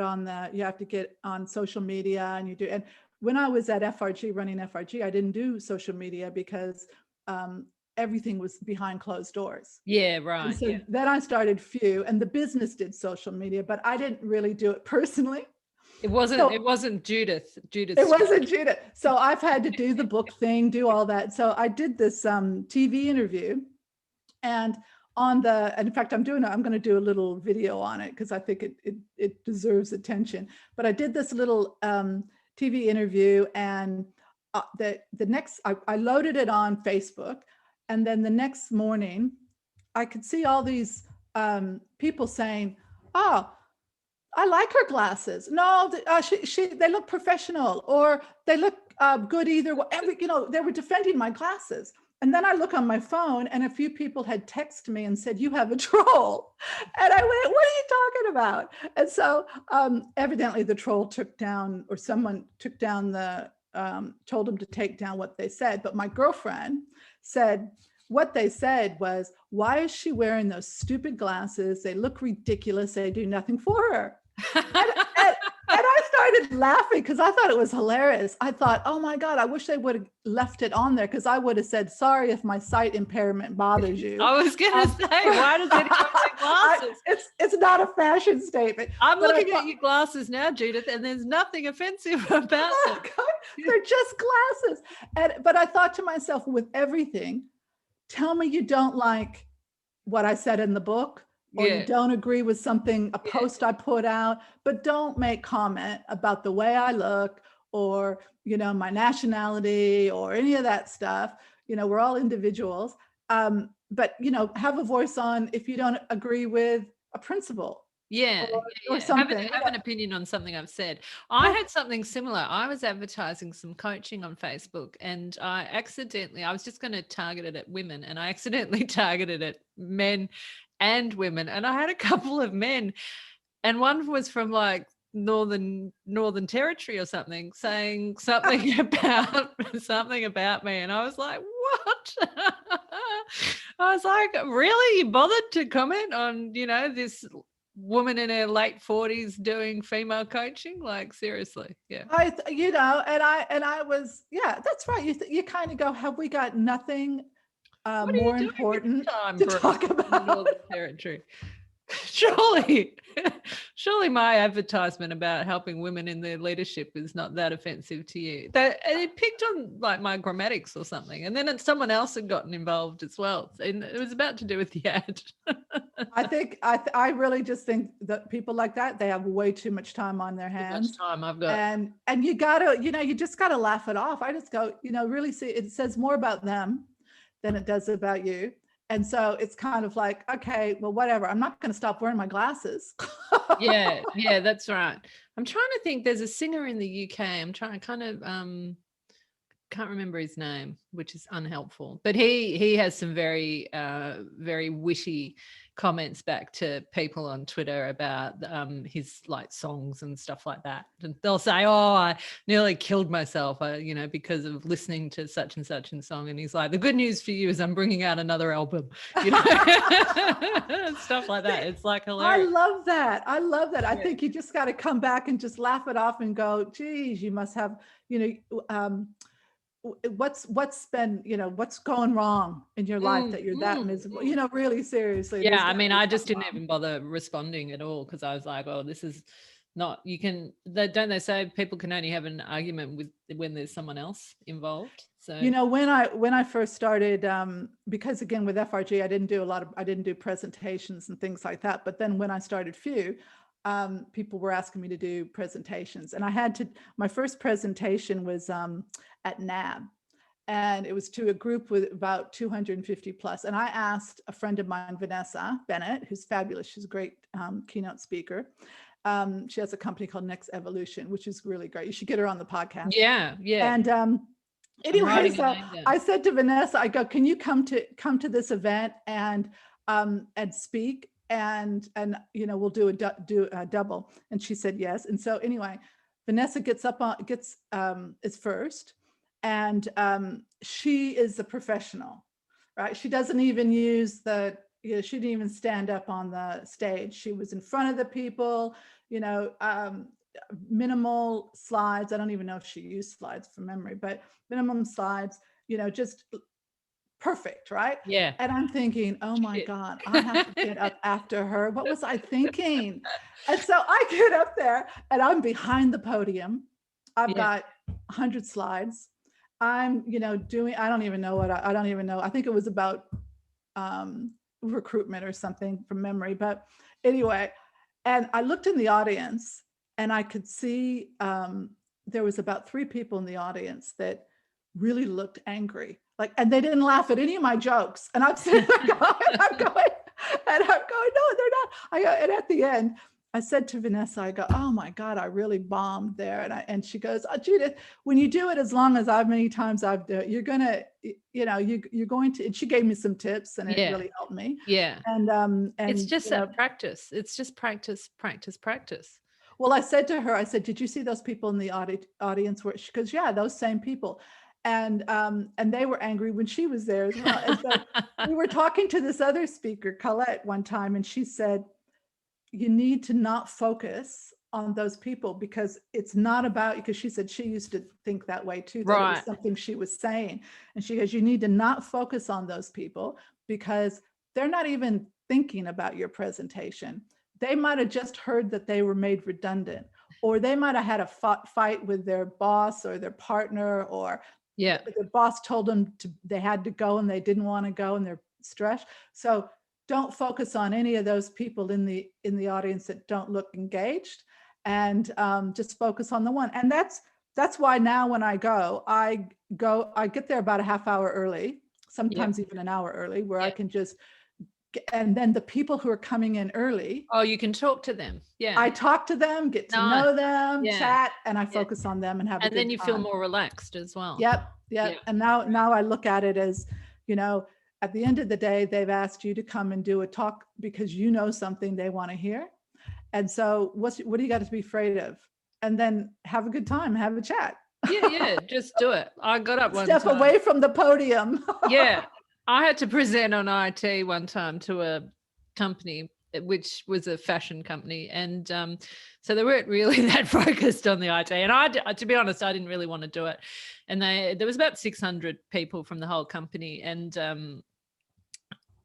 you have to get on social media, and when I was at FRG, running FRG, I didn't do social media because everything was behind closed doors. Yeah, right. And so then I started Few, and the business did social media, but I didn't really do it personally. It wasn't Judith. It wasn't Judith. So I've had to do the book thing, do all that. So I did this TV interview, and in fact, I'm going to do a little video on it, because I think it deserves attention. But I did this little TV interview, and I loaded it on Facebook, and then the next morning I could see all these people saying, "Oh, I like her glasses. No, they look professional, or they look good either way." They were defending my glasses. And then I look on my phone, and a few people had texted me and said, "You have a troll." And I went, "What are you talking about?" And so evidently the troll someone took down told them to take down what they said. But my girlfriend said, what they said was, "Why is she wearing those stupid glasses? They look ridiculous. They do nothing for her." And I started laughing, because I thought it was hilarious. I thought, oh my God, I wish they would have left it on there, because I would have said, "Sorry if my sight impairment bothers you." I was going to say, why does anyone wear glasses? It's not a fashion statement. I'm looking at your glasses now, Judith, and there's nothing offensive about them. They're just glasses. But I thought to myself, with everything, tell me you don't like what I said in the book, or you don't agree with a post I put out, but don't make comment about the way I look, or, my nationality, or any of that stuff. We're all individuals. But, have a voice on if you don't agree with a principle. Or something. Have an opinion on something I've said. I had something similar. I was advertising some coaching on Facebook, and I was just going to target it at women, and I accidentally targeted it men and women. And I had a couple of men, and one was from like Northern Territory or something, saying something about me. And I was like, what? I was like, really? You bothered to comment on, this woman in her late 40s doing female coaching? Like, seriously. Yeah. I was, that's right. You kind of go, have we got nothing more important to talk about? Northern Territory. Surely my advertisement about helping women in their leadership is not that offensive to you. It picked on like my grammatics or something, and then someone else had gotten involved as well, and it was about to do with the ad. I really just think that people like that, they have way too much time on their hands. Too much time I've got. And you gotta, you just gotta laugh it off. I just go, really see, it says more about them than it does about you. And so it's kind of like, okay, well, whatever. I'm not going to stop wearing my glasses. Yeah, that's right. I'm trying to think. There's a singer in the UK. I'm trying to kind of can't remember his name, which is unhelpful, but he has some very very witty comments back to people on Twitter about his like songs and stuff like that. And they'll say, oh, I nearly killed myself, because of listening to such and such and song. And he's like, the good news for you is I'm bringing out another album, stuff like that. It's like hilarious. I love that. Yeah. I think you just got to come back and just laugh it off and go, geez, you must have, what's been, what's going wrong in your life that you're that miserable, really seriously. Yeah. I mean, I just didn't even bother responding at all, because I was like, oh, this is not, don't they say people can only have an argument when there's someone else involved? So, when I first started, because again, with FRG, I didn't do presentations and things like that. But then when I started Few, people were asking me to do presentations, and my first presentation was at NAB, and it was to a group with about 250 plus. And I asked a friend of mine, Vanessa Bennett, who's fabulous. She's a great keynote speaker. She has a company called Next Evolution, which is really great. You should get her on the podcast. Yeah. And anyway, so I said to Vanessa, I go, can you come to this event and speak, and we'll do a double. And she said yes. And so anyway, Vanessa is first, and she is a professional, right? She doesn't even use she didn't even stand up on the stage. She was in front of the people, minimal slides. I don't even know if she used slides from memory, but minimum slides, just perfect, right? Yeah. And I'm thinking, oh my God, I have to get up after her. What was I thinking? And so I get up there and I'm behind the podium. I've got 100 slides. I'm, doing, I don't even know. I think it was about recruitment or something from memory. But anyway, and I looked in the audience and I could see there was about 3 people in the audience that really looked angry. And they didn't laugh at any of my jokes. And I'm sitting there going, no, they're not. And at the end, I said to Vanessa, I go, oh my God, I really bombed there. And she goes, oh, Judith, when you do it as long as many times I've done it, you're going to, and she gave me some tips, and it really helped me. Yeah. And it's just practice. It's just practice. Well, I said to her, did you see those people in the audience? She goes, yeah, those same people. And they were angry when she was there as well. And so we were talking to this other speaker, Colette, one time, and she said, you need to not focus on those people, because it's not about, because she said she used to think that way too, that it was something she was saying. And she goes, you need to not focus on those people, because they're not even thinking about your presentation. They might have just heard that they were made redundant, or they might have had a fight with their boss or their partner, or the boss told them they had to go and they didn't want to go and they're stressed. So don't focus on any of those people in the audience that don't look engaged, and just focus on the one. And that's why now when I get there about a half hour early, sometimes even an hour early, where I can just, and then the people who are coming in early. Oh, you can talk to them. Yeah. I talk to them, get to know them, chat, and I focus on them and have a good time. And then you feel more relaxed as well. Yep. And now I look at it as, at the end of the day, they've asked you to come and do a talk because you know something they want to hear. And so what do you got to be afraid of? And then have a good time, have a chat. Yeah, just do it. I got up one time. Step away from the podium. Yeah. I had to present on IT one time to a company, which was a fashion company. And so they weren't really that focused on the IT. And to be honest, I didn't really want to do it. And there was about 600 people from the whole company. And,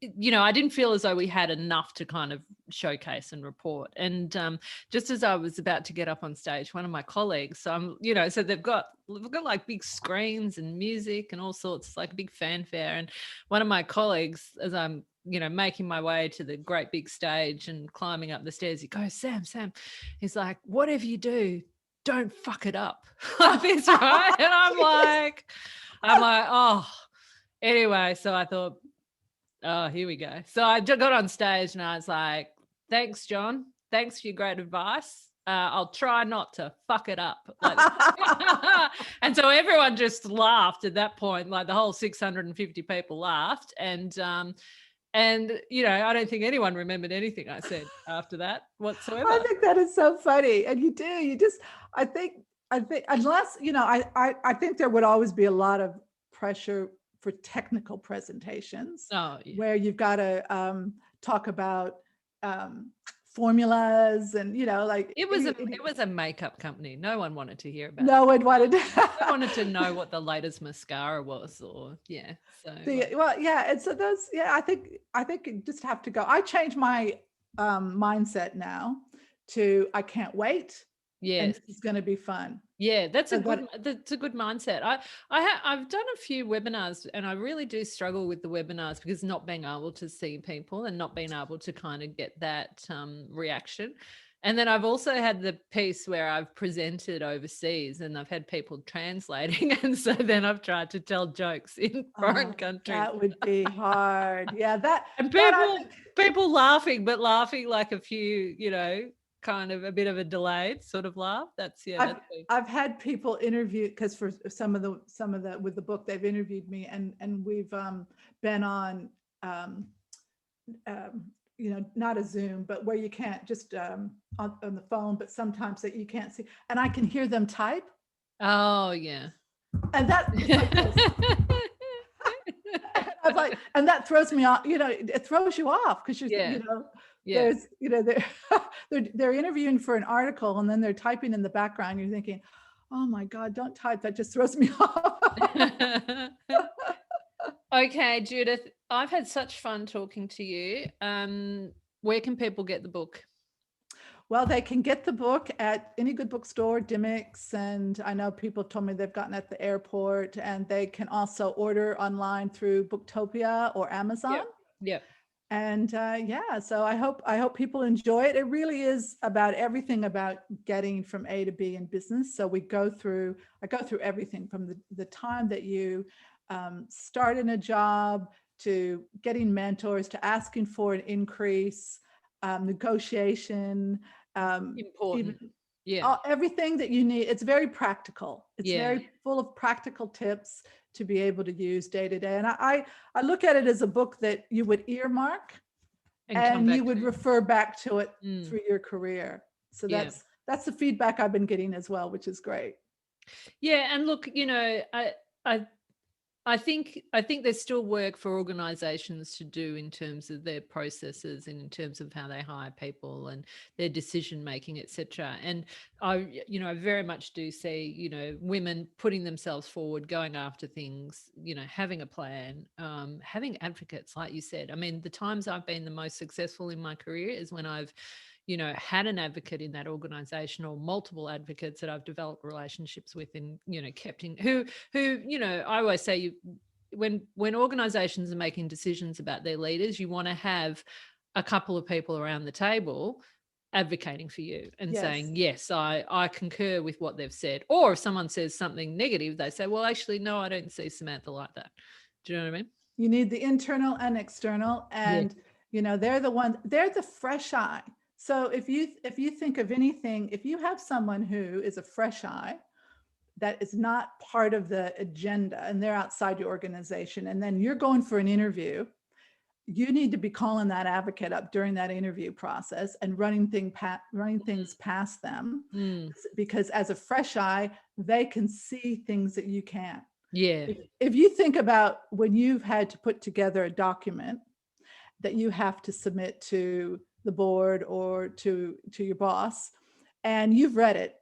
I didn't feel as though we had enough to kind of showcase and report. And just as I was about to get up on stage, one of my colleagues, so they've got like big screens and music and all sorts, like a big fanfare. And one of my colleagues, as I'm, making my way to the great big stage and climbing up the stairs, he goes, Sam, he's like, whatever you do, don't fuck it up. Like this, right? And I'm like, oh, anyway, so I thought, oh, here we go. So I got on stage and I was like, thanks, John. Thanks for your great advice. I'll try not to fuck it up. Like, and so everyone just laughed at that point. Like the whole 650 people laughed. And, you know, I don't think anyone remembered anything I said after that whatsoever. I think that is so funny. And you just, I think unless, you know, I think there would always be a lot of pressure for technical presentations where you've got to talk about formulas and, you know, like it was a makeup company. No one wanted to hear about no one wanted to I wanted to know what the latest mascara was, or so well, yeah. And so those, I think you just have to go. I changed my mindset now to I can't wait. Yes. And it's going to be fun. Yeah, that's a good mindset. I've done a few webinars, and I really do struggle with the webinars because not being able to see people and not being able to kind of get that reaction. And then I've also had the piece where I've presented overseas and I've had people translating. And so then I've tried to tell jokes in foreign countries. That would be hard. Yeah, and people laughing, but laughing like a few, you know, kind of a bit of a delayed sort of laugh. I've had people interview, because for some of the with the book, they've interviewed me and we've been on you know, not a Zoom, but where you can't just on the phone, but sometimes that you can't see, and I can hear them type. Oh yeah. And that I'm like, and that throws me off, you know, it throws you off because you know, there's, you know, they're interviewing for an article and then they're typing in the background. You're thinking, oh my God, don't type. That just throws me off. Okay, Judith, I've had such fun talking to you. Where can people get the book? Well, they can get the book at any good bookstore, Dimmicks, and I know people told me they've gotten it at the airport, and they can also order online through Booktopia or Amazon. Yep. And so I hope people enjoy it. It really is about everything about getting from A to B in business. So I go through everything from the time that you start in a job to getting mentors to asking for an increase, negotiation, important. Everything that you need. It's very practical. It's very full of practical tips to be able to use day to day. And I look at it as a book that you would earmark and you would refer back to it through your career. So that's the feedback I've been getting as well, which is great. Yeah. And look, you know, I think there's still work for organizations to do in terms of their processes and in terms of how they hire people and their decision making, etc. And I very much do see, you know, women putting themselves forward, going after things, you know, having a plan, having advocates, like you said. I mean, the times I've been the most successful in my career is when I've, you know, had an advocate in that organization or multiple advocates that I've developed relationships with and, you know, kept in who, you know, I always say when organizations are making decisions about their leaders, you want to have a couple of people around the table advocating for you and saying, yes, I concur with what they've said. Or if someone says something negative, they say, well, actually, no, I don't see Samantha like that. Do you know what I mean? You need the internal and external, and you know, they're the fresh eye. So if you think of anything, if you have someone who is a fresh eye that is not part of the agenda and they're outside your organization, and then you're going for an interview, you need to be calling that advocate up during that interview process and running things past them, because as a fresh eye, they can see things that you can't. Yeah. If you think about when you've had to put together a document that you have to submit to the board or to your boss, and you've read it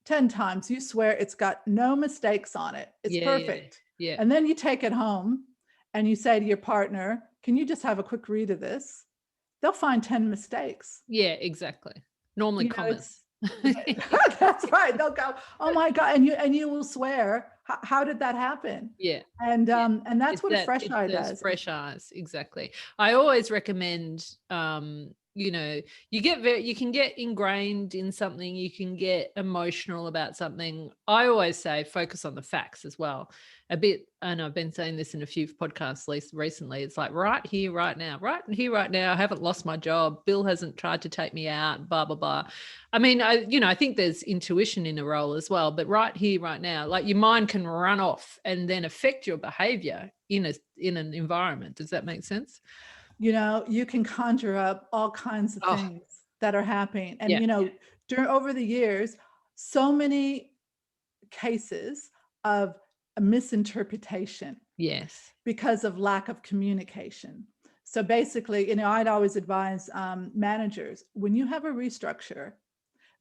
10 times, you swear it's got no mistakes on it, it's perfect. Yeah. And then you take it home and you say to your partner, can you just have a quick read of this? They'll find 10 mistakes. Yeah, exactly. Normally commas. That's right. They'll go, oh my God. And you will swear, how did that happen? Yeah. And that's what a fresh eye does. Fresh eyes. Exactly. I always recommend, you know, you can get ingrained in something, you can get emotional about something. I always say focus on the facts as well a bit. And I've been saying this in a few podcasts recently. It's like right here, right now, I haven't lost my job. Bill hasn't tried to take me out, blah, blah, blah. I mean, I think there's intuition in a role as well, but right here, right now, like your mind can run off and then affect your behavior in an environment. Does that make sense? You know, you can conjure up all kinds of things that are happening. And, you know, over the years, so many cases of a misinterpretation. Yes. Because of lack of communication. So basically, you know, I'd always advise managers, when you have a restructure,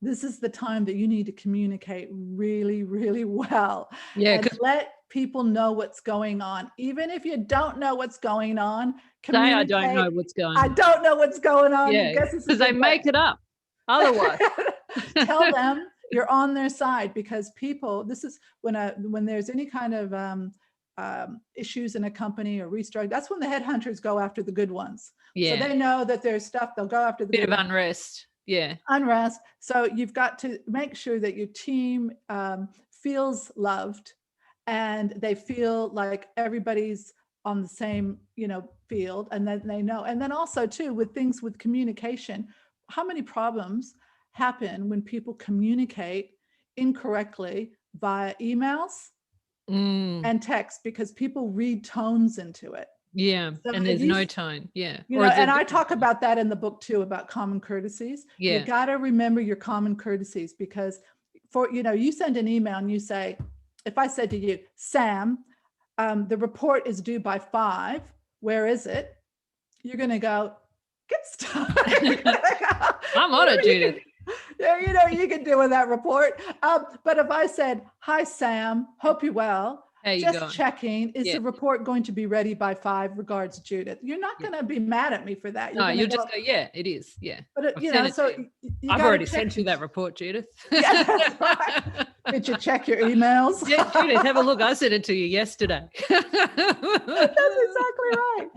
this is the time that you need to communicate really, really well. Yeah. And let people know what's going on. Even if you don't know what's going on, I don't know what's going on. I don't know what's going on. Yeah, because they make it up. Otherwise. Tell them you're on their side, because people, this is when there's any kind of issues in a company or restructure, that's when the headhunters go after the good ones. Yeah. So they know that there's stuff, they'll go after the bit good of ones. Unrest. Yeah. Unrest. So you've got to make sure that your team feels loved and they feel like everybody's on the same, you know, field, and then they know. And then also too, with things with communication, how many problems happen when people communicate incorrectly via emails and text, because people read tones into it. Yeah. So and there's no tone. Yeah. You know, and I talk about that in the book too, about common courtesies. Yeah. You got to remember your common courtesies, because you know, you send an email and you say, if I said to you, Sam, the report is due by 5, where is it? You're going to go, get started. I'm on it, Judith. Yeah, you know, you can deal with that report. But if I said, hi, Sam, hope you're well. Just checking, is the report going to be ready by 5? Regards, Judith. You're not going to be mad at me for that. No, you'll just go, yeah, it is. Yeah. But you know, so I've already sent you that report, Judith. Yeah, that's right. Did you check your emails? Yeah, Judith, have a look. I sent it to you yesterday. That's exactly right.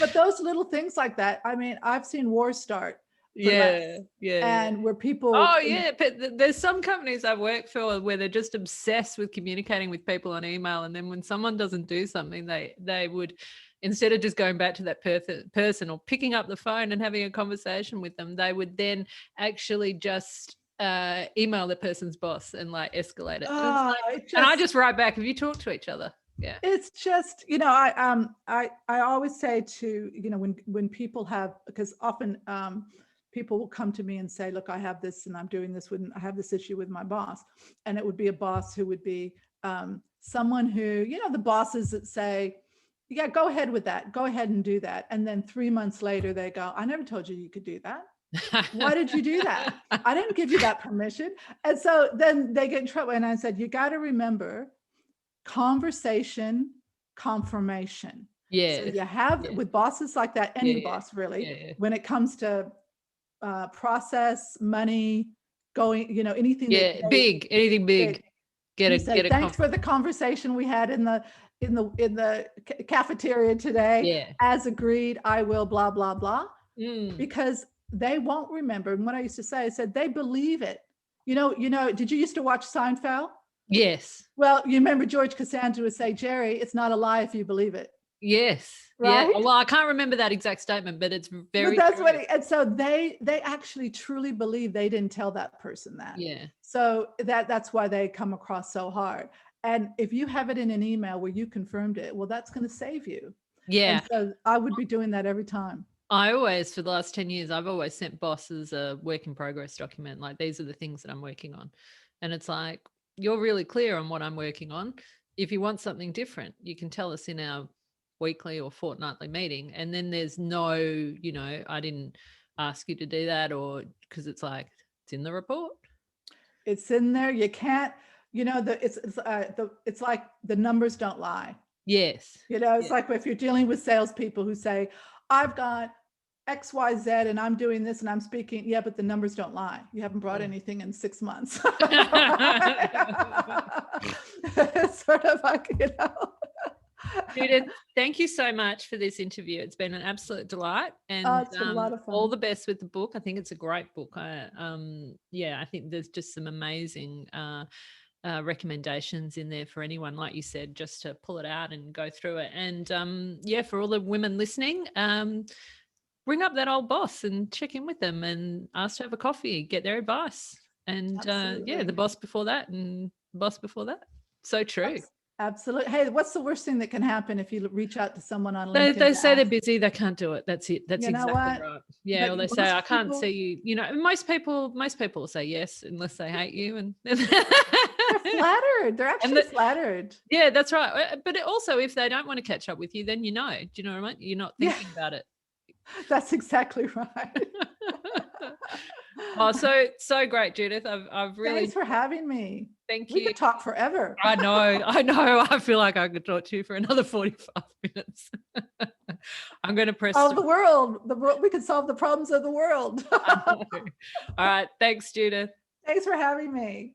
But those little things like that, I mean, I've seen wars start. Yeah. And where people. Oh, yeah. But there's some companies I've worked for where they're just obsessed with communicating with people on email. And then when someone doesn't do something, they would, instead of just going back to that person or picking up the phone and having a conversation with them, they would then actually just email the person's boss and like escalate it. And I just write back, have you talked to each other? Yeah. It's just, you know, I always say to, you know, when people have, because often people will come to me and say, look, I have this and I'm doing this I have this issue with my boss. And it would be a boss who would be someone who, you know, the bosses that say, yeah, go ahead with that. Go ahead and do that. And then 3 months later, they go, I never told you could do that. Why did you do that? I didn't give you that permission. And so then they get in trouble. And I said, you got to remember conversation, confirmation. Yeah. So you have with bosses like that, any boss really, when it comes to process, money, going, you know, anything. Anything big. Get a thanks for the conversation we had in the cafeteria today. Yeah. As agreed, I will blah, blah, blah. Because they won't remember. And what I used to say, I said, they believe it. You know, did you used to watch Seinfeld? Yes. Well, you remember George Costanza would say, Jerry, it's not a lie if you believe it. Yes. Right? Yeah. Well, I can't remember that exact statement, but it's very. But that's true. And so they actually truly believe they didn't tell that person that. Yeah. So that's why they come across so hard. And if you have it in an email where you confirmed it, well, that's going to save you. Yeah. And so I would be doing that every time. I always, for the last 10 years, I've always sent bosses a work in progress document. Like, these are the things that I'm working on. And it's like, you're really clear on what I'm working on. If you want something different, you can tell us in our weekly or fortnightly meeting. And then there's no, you know, I didn't ask you to do that, or because it's like, it's in the report. It's in there. You can't, you know, it's like the numbers don't lie. Yes. You know, it's like if you're dealing with salespeople who say, I've got X, Y, Z, and I'm doing this and I'm speaking. Yeah, but the numbers don't lie. You haven't brought anything in 6 months. It's sort of like, you know. Judith, thank you so much for this interview. It's been an absolute delight, and It's been a lot of fun. all the best with the book. I think it's a great book. I think there's just some amazing recommendations in there for anyone, like you said, just to pull it out and go through it. And for all the women listening, bring up that old boss and check in with them and ask to have a coffee, get their advice. And the boss before that and boss before that. So true. Absolutely. Hey, what's the worst thing that can happen if you reach out to someone on LinkedIn? They say they're busy, they can't do it. That's it. That's exactly right. Yeah, or they say, I can't see you. You know, most people will say yes unless they hate you. And they're flattered. They're actually flattered. Yeah, that's right. But also, if they don't want to catch up with you, then you know. Do you know what I mean? You're not thinking about it. That's exactly right. Oh, so great, Judith. I've really. Thanks for having me. Thank you. We could talk forever. I know. I feel like I could talk to you for another 45 minutes. I'm going to press. The world. We could solve the problems of the world. All right. Thanks, Judith. Thanks for having me.